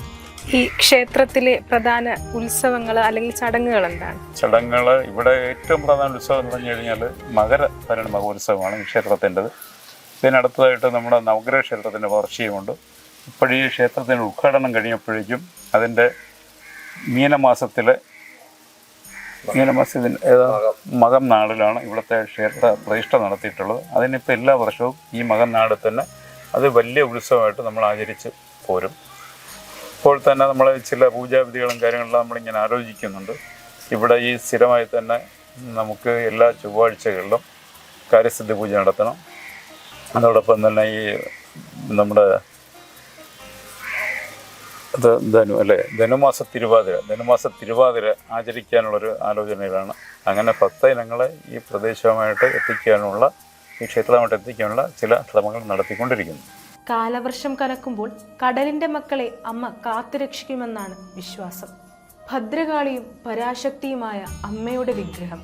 ഈ ക്ഷേത്രത്തിലെ പ്രധാന ഉത്സവങ്ങൾ അല്ലെങ്കിൽ ചടങ്ങുകൾ എന്താണ്? ചടങ്ങുകൾ ഇവിടെ ഏറ്റവും പ്രധാന ഉത്സവം എന്ന് പറഞ്ഞു കഴിഞ്ഞാൽ മകര മഹോത്സവമാണ് ഈ ക്ഷേത്രത്തിൻ്റെത്. ഇതിനടുത്തതായിട്ട് നമ്മുടെ നവഗ്രഹ ക്ഷേത്രത്തിൻ്റെ വാർഷികമുണ്ട്. ഇപ്പോഴീ ക്ഷേത്രത്തിൻ്റെ ഉദ്ഘാടനം കഴിഞ്ഞപ്പോഴേക്കും അതിൻ്റെ മീനമാസത്തിന് മകം നാളിലാണ് ഇവിടുത്തെ ക്ഷേത്ര പ്രതിഷ്ഠ നടത്തിയിട്ടുള്ളത്. അതിനിപ്പോൾ എല്ലാ വർഷവും ഈ മകം നാട് തന്നെ അത് വലിയ ഉത്സവമായിട്ട് നമ്മൾ ആചരിച്ച് പോരും. ഇപ്പോൾ തന്നെ നമ്മൾ ചില പൂജാവിധികളും കാര്യങ്ങളെല്ലാം നമ്മളിങ്ങനെ ആലോചിക്കുന്നുണ്ട്. ഇവിടെ ഈ സ്ഥിരമായി തന്നെ നമുക്ക് എല്ലാ ചൊവ്വാഴ്ചകളിലും കാര്യസിദ്ധി പൂജ നടത്തണം. അതോടൊപ്പം തന്നെ ഈ നമ്മുടെ ധനുമാസ തിരുവാതിര ആചരിക്കാനുള്ളൊരു ആലോചനയിലാണ്. അങ്ങനെ ഭക്തജനങ്ങളെ ഈ പ്രദേശവുമായിട്ട് എത്തിക്കാനുള്ള ഈ ക്ഷേത്രമായിട്ട് എത്തിക്കാനുള്ള ചില ശ്രമങ്ങൾ നടത്തിക്കൊണ്ടിരിക്കുന്നു. കാലവർഷം കനക്കുമ്പോൾ കടലിന്റെ മക്കളെ അമ്മ കാത്തുരക്ഷിക്കുമെന്നാണ് വിശ്വാസം. ഭദ്രകാളിയും പരാശക്തിയുമായ അമ്മയുടെ വിഗ്രഹം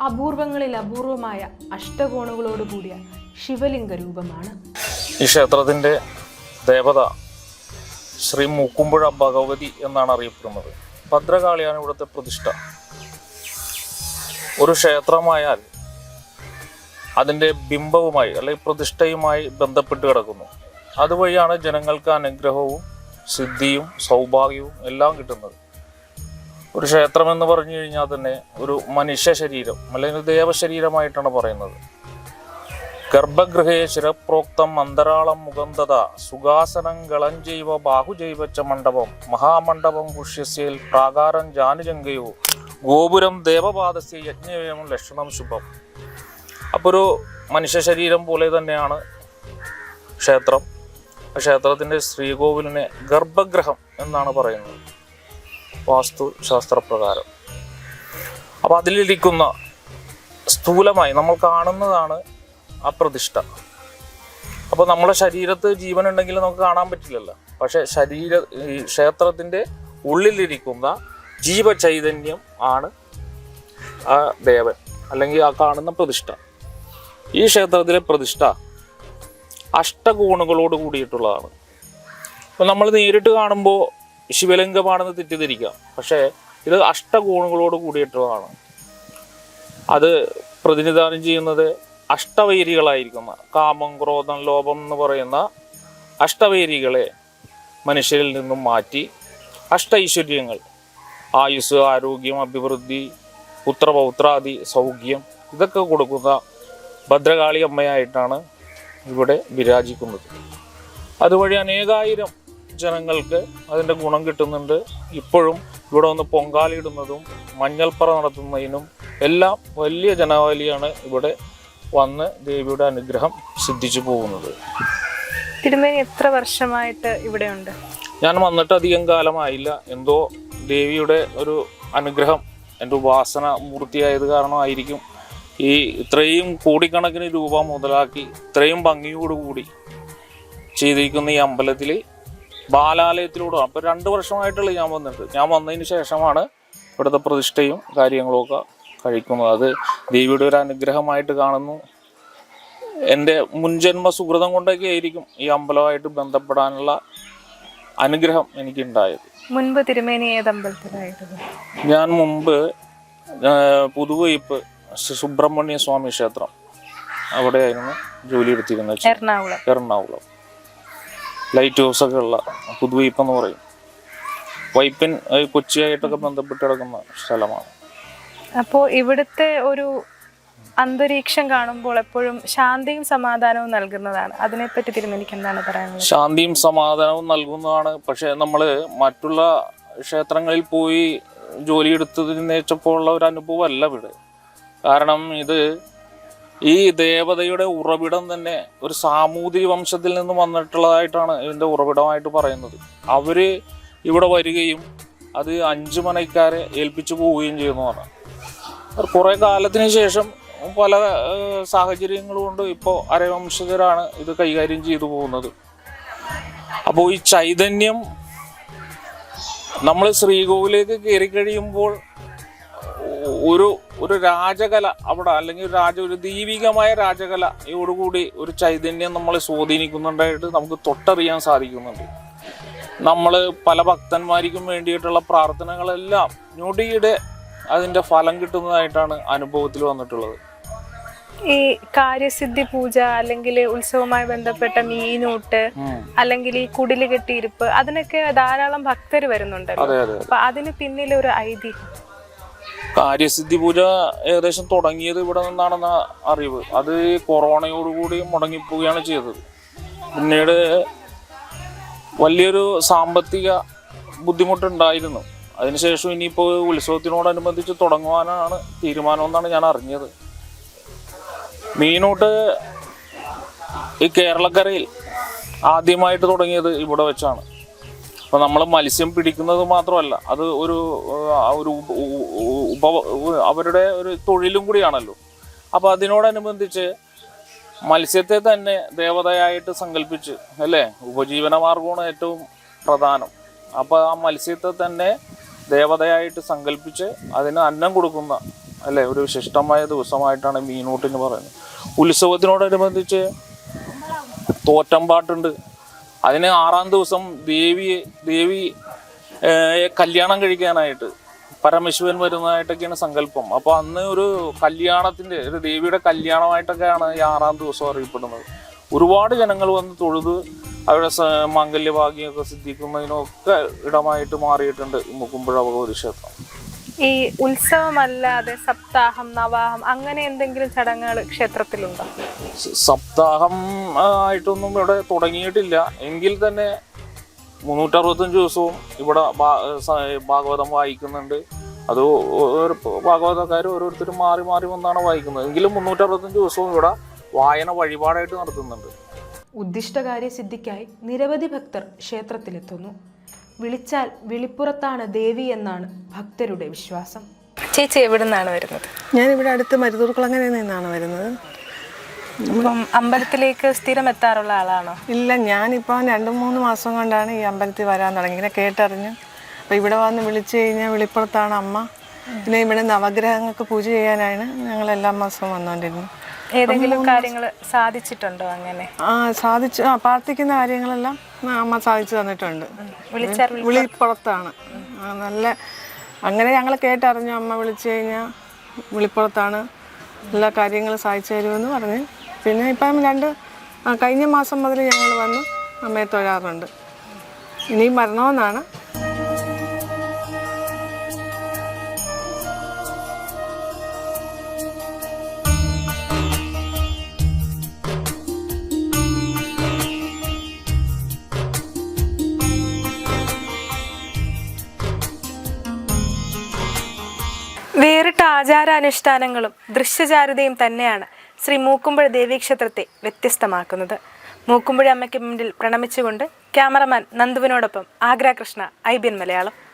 അപൂർവങ്ങളിൽ അപൂർവമായ അഷ്ടകോണുകളോടുകൂടിയ ശിവലിംഗ രൂപമാണ്. ഈ ക്ഷേത്രത്തിൻ്റെ ദേവത ശ്രീ മൂക്കുംപുഴ ഭഗവതി എന്നാണ് അറിയപ്പെടുന്നത്. ഭദ്രകാളിയാണ് ഇവിടുത്തെ പ്രതിഷ്ഠ. ഒരു ക്ഷേത്രമായാൽ അതിൻ്റെ ബിംബവുമായി അല്ലെങ്കിൽ പ്രതിഷ്ഠയുമായി ബന്ധപ്പെട്ട് കിടക്കുന്നു. അതുവഴിയാണ് ജനങ്ങൾക്ക് അനുഗ്രഹവും സിദ്ധിയും സൗഭാഗ്യവും എല്ലാം കിട്ടുന്നത്. ഒരു ക്ഷേത്രം എന്ന് പറഞ്ഞു കഴിഞ്ഞാൽ തന്നെ ഒരു മനുഷ്യ ശരീരം അല്ലെങ്കിൽ ദേവശരീരമായിട്ടാണ് പറയുന്നത്. ഗർഭഗൃഹേ ശിരപ്രോക്തം അന്തരാളം മുഖന്തത സുഖാസനം ഗളഞ്ജൈവ ബാഹുജൈവച്ച മണ്ഡപം മഹാമണ്ഡപം പുഷ്യസ്യൽ പ്രാകാരം ജാനുജങ്കയോ ഗോപുരം ദേവപാദസ്യ യജ്ഞവേം ലക്ഷണം ശുഭം. അപ്പോൾ ഒരു മനുഷ്യ ശരീരം പോലെ തന്നെയാണ് ക്ഷേത്രം. ക്ഷേത്രത്തിൻ്റെ ശ്രീകോവിലിനെ ഗർഭഗൃഹം എന്നാണ് പറയുന്നത് വാസ്തുശാസ്ത്രപ്രകാരം. അപ്പോൾ അതിലിരിക്കുന്ന സ്ഥൂലമായി നമ്മൾ കാണുന്നതാണ് ആ പ്രതിഷ്ഠ. അപ്പോൾ നമ്മുടെ ശരീരത്ത് ജീവനുണ്ടെങ്കിൽ നമുക്ക് കാണാൻ പറ്റില്ലല്ലോ. പക്ഷെ ഈ ക്ഷേത്രത്തിൻ്റെ ഉള്ളിലിരിക്കുന്ന ജീവചൈതന്യം ആണ് ആ ദേവൻ അല്ലെങ്കിൽ ആ കാണുന്ന പ്രതിഷ്ഠ. ഈ ക്ഷേത്രത്തിലെ പ്രതിഷ്ഠ അഷ്ടകോണുകളോട് കൂടിയിട്ടുള്ളതാണ്. അപ്പോൾ നമ്മൾ നേരിട്ട് കാണുമ്പോൾ ശിവലിംഗമാണെന്ന് തെറ്റിദ്ധരിക്കാം. പക്ഷേ ഇത് അഷ്ടകോണുകളോട് കൂടിയിട്ടുള്ളതാണ്. അത് പ്രതിനിധാനം ചെയ്യുന്നത് അഷ്ടവൈരികളായിരിക്കുന്ന കാമം, ക്രോധം, ലോഭം എന്ന് പറയുന്ന അഷ്ടവൈരികളെ മനുഷ്യരിൽ നിന്നും മാറ്റി അഷ്ടൈശ്വര്യങ്ങൾ, ആയുസ്, ആരോഗ്യം, അഭിവൃദ്ധി, പുത്രപൗത്രാദി, സൗഖ്യം ഇതൊക്കെ കൊടുക്കുന്ന ഭദ്രകാളി അമ്മയായിട്ടാണ് ഇവിടെ വിരാജിക്കുന്നത്. അതുവഴി അനേകായിരം ജനങ്ങൾക്ക് അതിൻ്റെ ഗുണം കിട്ടുന്നുണ്ട്. ഇപ്പോഴും ഇവിടെ വന്ന് പൊങ്കാലിടുന്നതും മഞ്ഞൾപ്പറ നടത്തുന്നതിനും എല്ലാം വലിയ ജനവാലിയാണ് ഇവിടെ വന്ന് ദേവിയുടെ അനുഗ്രഹം സിദ്ധിച്ചു പോകുന്നത്. തിരുമേനി എത്ര വർഷമായിട്ട് ഇവിടെ ഉണ്ട്? ഞാൻ വന്നിട്ട് അധികം കാലമായില്ല. എന്തോ ദേവിയുടെ ഒരു അനുഗ്രഹം, എൻ്റെ ഉപാസന പൂർത്തിയായത് കാരണമായിരിക്കും ഈ ഇത്രയും കോടിക്കണക്കിന് രൂപ മുതലാക്കി ഇത്രയും ഭംഗിയോടുകൂടി ചെയ്തിരിക്കുന്ന ഈ അമ്പലത്തിൽ ബാലാലയത്തിലൂടെ. അപ്പോൾ 2 വർഷമായിട്ടുള്ള ഞാൻ വന്നിട്ട്. ഞാൻ വന്നതിന് ശേഷമാണ് ഇവിടുത്തെ പ്രതിഷ്ഠയും കാര്യങ്ങളുമൊക്കെ കഴിക്കുന്നത്. അത് ദേവിയുടെ ഒരു അനുഗ്രഹമായിട്ട് കാണുന്നു. എൻ്റെ മുൻജന്മ സുഹൃതം കൊണ്ടൊക്കെ ആയിരിക്കും ഈ അമ്പലമായിട്ട് ബന്ധപ്പെടാനുള്ള അനുഗ്രഹം എനിക്കുണ്ടായത്. മുൻപ് തിരുമേനി ഏത് അമ്പലത്തിലായിരുന്നു? ഞാൻ മുമ്പ് പുതുവൈപ്പ് സുബ്രഹ്മണ്യ സ്വാമി ക്ഷേത്രം അവിടെയായിരുന്നു ജോലി എടുത്തിരുന്നത്. എറണാകുളം ലൈറ്റ് ഹൗസ് ഒക്കെ ഉള്ള പുതുവൈപ്പ് എന്ന് പറയും. വൈപ്പിൻ കൊച്ചിയായിട്ടൊക്കെ ബന്ധപ്പെട്ട് കിടക്കുന്ന സ്ഥലമാണ്. അപ്പോൾ ഇവിടുത്തെ ഒരു അന്തരീക്ഷം കാണുമ്പോൾ എപ്പോഴും ശാന്തിയും സമാധാനവും നൽകുന്നതാണ്. അതിനെപ്പറ്റി തിരുമേനിക്ക് എന്താണ് പറയാനുള്ളത്? ശാന്തിയും സമാധാനവും നൽകുന്നതാണ്. പക്ഷെ നമ്മൾ മറ്റുള്ള ക്ഷേത്രങ്ങളിൽ പോയി ജോലിയെടുത്തതിന് വെച്ചപ്പോൾ ഉള്ള ഒരു അനുഭവമല്ല ഇവിടെ. കാരണം ഇത് ഈ ദേവതയുടെ ഉറവിടം തന്നെ ഒരു സാമൂതിരി വംശത്തിൽ നിന്ന് വന്നിട്ടുള്ളതായിട്ടാണ് ഇതിൻ്റെ ഉറവിടമായിട്ട് പറയുന്നത്. അവർ ഇവിടെ വരികയും അത് 5 മനക്കാരെ ഏൽപ്പിച്ചു പോവുകയും ചെയ്യുന്നതാണ്. കുറേ കാലത്തിന് ശേഷം പല സാഹചര്യങ്ങൾ കൊണ്ട് ഇപ്പോൾ അരവംശജരാണ് ഇത് കൈകാര്യം ചെയ്തു പോകുന്നത്. അപ്പോൾ ഈ ചൈതന്യം നമ്മൾ ശ്രീകോവിലേക്ക് കയറി കഴിയുമ്പോൾ ഒരു രാജകല അവിടെ, അല്ലെങ്കിൽ ഒരു ദൈവികമായ രാജകലയോടുകൂടി ഒരു ചൈതന്യം നമ്മളെ സ്വാധീനിക്കുന്നുണ്ടായിട്ട് നമുക്ക് തൊട്ടറിയാൻ സാധിക്കുന്നുണ്ട്. നമ്മൾ പല ഭക്തന്മാർക്കും വേണ്ടിയിട്ടുള്ള പ്രാർത്ഥനകളെല്ലാം ഞൊടിയുടെ അതിൻ്റെ ഫലം കിട്ടുന്നതായിട്ടാണ് അനുഭവത്തിൽ വന്നിട്ടുള്ളത്. ഈ കാര്യസിദ്ധി പൂജ അല്ലെങ്കിൽ ഉത്സവവുമായി ബന്ധപ്പെട്ട മീനൂട്ട് അല്ലെങ്കിൽ ഈ കുടില് കെട്ടിയിരിപ്പ്, അതിനൊക്കെ ധാരാളം ഭക്തർ വരുന്നുണ്ട്. അപ്പൊ അതിന് പിന്നിൽ ഒരു ഐതിഹ്യം. കാര്യസിദ്ധി പൂജ ഏകദേശം തുടങ്ങിയത് ഇവിടെ നിന്നാണെന്ന അറിവ്. അത് കൊറോണയോടുകൂടി മുടങ്ങിപ്പോവുകയാണ് ചെയ്തത്. പിന്നീട് വലിയൊരു സാമ്പത്തിക ബുദ്ധിമുട്ടുണ്ടായിരുന്നു. അതിനുശേഷം ഇനിയിപ്പോൾ ഉത്സവത്തിനോടനുബന്ധിച്ച് തുടങ്ങുവാനാണ് തീരുമാനമെന്നാണ് ഞാൻ അറിഞ്ഞത്. മീനൂട്ട് ഈ കേരളക്കരയിൽ ആദ്യമായിട്ട് തുടങ്ങിയത് ഇവിടെ വെച്ചാണ്. അപ്പോൾ നമ്മൾ മത്സ്യം പിടിക്കുന്നത് മാത്രമല്ല, അത് അവരുടെ ഒരു തൊഴിലും കൂടിയാണല്ലോ. അപ്പോൾ അതിനോടനുബന്ധിച്ച് മത്സ്യത്തെ തന്നെ ദേവതയായിട്ട് സങ്കല്പിച്ച്, അല്ലേ, ഉപജീവന മാർഗമാണ് ഏറ്റവും പ്രധാനം. അപ്പോൾ ആ മത്സ്യത്തെ തന്നെ ദേവതയായിട്ട് സങ്കല്പിച്ച് അതിന് അന്നം കൊടുക്കുന്ന, അല്ലേ, ഒരു വിശിഷ്ടമായ ദിവസമായിട്ടാണ് മീനൂട്ടിന് പറയുന്നത്. ഉത്സവത്തിനോടനുബന്ധിച്ച് തോറ്റമ്പാട്ടുണ്ട്. അതിന് 6-ാം ദിവസം ദേവി കല്യാണം കഴിക്കാനായിട്ട് പരമശിവൻ വരുന്നതായിട്ടൊക്കെയാണ് സങ്കല്പം. അപ്പോൾ അന്ന് ഒരു കല്യാണത്തിൻ്റെ, ഒരു ദേവിയുടെ കല്യാണമായിട്ടൊക്കെയാണ് ഈ 6-ാം ദിവസം അറിയപ്പെടുന്നത്. ഒരുപാട് ജനങ്ങൾ വന്ന് തൊഴുത് അവരുടെ മാംഗല്യഭാഗ്യമൊക്കെ സിദ്ധിക്കുന്നതിനൊക്കെ ഇടമായിട്ട് മാറിയിട്ടുണ്ട് മുക്കുമ്പുഴ ഭഗവതി ക്ഷേത്രം. ഈ ഉത്സവമല്ലാതെ സപ്താഹം, നവാഹം അങ്ങനെ എന്തെങ്കിലും ചടങ്ങുകൾ ക്ഷേത്രത്തിലുണ്ടോ? സപ്താഹം ആയിട്ടൊന്നും ഇവിടെ തുടങ്ങിയിട്ടില്ല. എങ്കിൽ തന്നെ 365 ദിവസവും ഇവിടെ ഭാഗവതം വായിക്കുന്നുണ്ട്. അത് ഭാഗവതക്കാർ ഓരോരുത്തരും മാറി മാറി വന്നാണ് വായിക്കുന്നത്. എങ്കിലും 365 ദിവസവും ഇവിടെ വായന വഴിപാടായിട്ട് നടത്തുന്നുണ്ട്. ഉദ്ദിഷ്ടകാര്യ സിദ്ധിക്കായി നിരവധി ഭക്തർ ക്ഷേത്രത്തിലെത്തുന്നു. വിളിച്ചാൽ വിളിപ്പുറത്താണ് ദേവി എന്നാണ് ഭക്തരുടെ വിശ്വാസം. ചേച്ചി എവിടെ നിന്നാണ് വരുന്നത്? ഞാനിവിടെ അടുത്ത് മരുതൂർക്കുളങ്ങരയിൽ നിന്നാണ് വരുന്നത്. അപ്പം അമ്പലത്തിലേക്ക് സ്ഥിരം എത്താറുള്ള ആളാണോ? ഇല്ല, ഞാനിപ്പോൾ 2-3 മാസം കൊണ്ടാണ് ഈ അമ്പലത്തിൽ വരാൻ തുടങ്ങി. ഇങ്ങനെ കേട്ടറിഞ്ഞു. അപ്പോൾ ഇവിടെ വന്ന് വിളിച്ചു കഴിഞ്ഞാൽ വിളിപ്പുറത്താണ് അമ്മ. പിന്നെ ഇവിടെ നവഗ്രഹങ്ങൾക്ക് പൂജ ചെയ്യാനാണ് ഞങ്ങൾ എല്ലാ മാസവും വന്നുകൊണ്ടിരുന്നത്. ഏതെങ്കിലും കാര്യങ്ങൾ സാധിച്ചിട്ടുണ്ടോ അങ്ങനെ? സാധിച്ചു. പ്രാർത്ഥിക്കുന്ന കാര്യങ്ങളെല്ലാം അമ്മ സാധിച്ചു തന്നിട്ടുണ്ട്. വിളിപ്പുറത്താണ് നല്ല, അങ്ങനെ ഞങ്ങൾ കേട്ടറിഞ്ഞു. അമ്മ വിളിച്ചു കഴിഞ്ഞാൽ വിളിപ്പുറത്താണ്, എല്ലാ കാര്യങ്ങളും സാധിച്ചു തരുമെന്ന് പറഞ്ഞ്. പിന്നെ ഇപ്പം കഴിഞ്ഞ മാസം മുതൽ ഞങ്ങൾ വന്ന് അമ്മയെ തൊഴാറുണ്ട്. ഇനിയും വരണമെന്നാണ്. വേറിട്ട ആചാരാനുഷ്ഠാനങ്ങളും ദൃശ്യചാരുതയും തന്നെയാണ് ശ്രീ മൂക്കുമ്പുഴ ദേവീക്ഷേത്രത്തെ വ്യത്യസ്തമാക്കുന്നത്. മൂക്കുമ്പുഴ അമ്മയ്ക്ക് മുന്നിൽ പ്രണമിച്ചുകൊണ്ട് ക്യാമറമാൻ നന്ദുവിനോടൊപ്പം ആഗ്ര കൃഷ്ണ, IBN മലയാളം.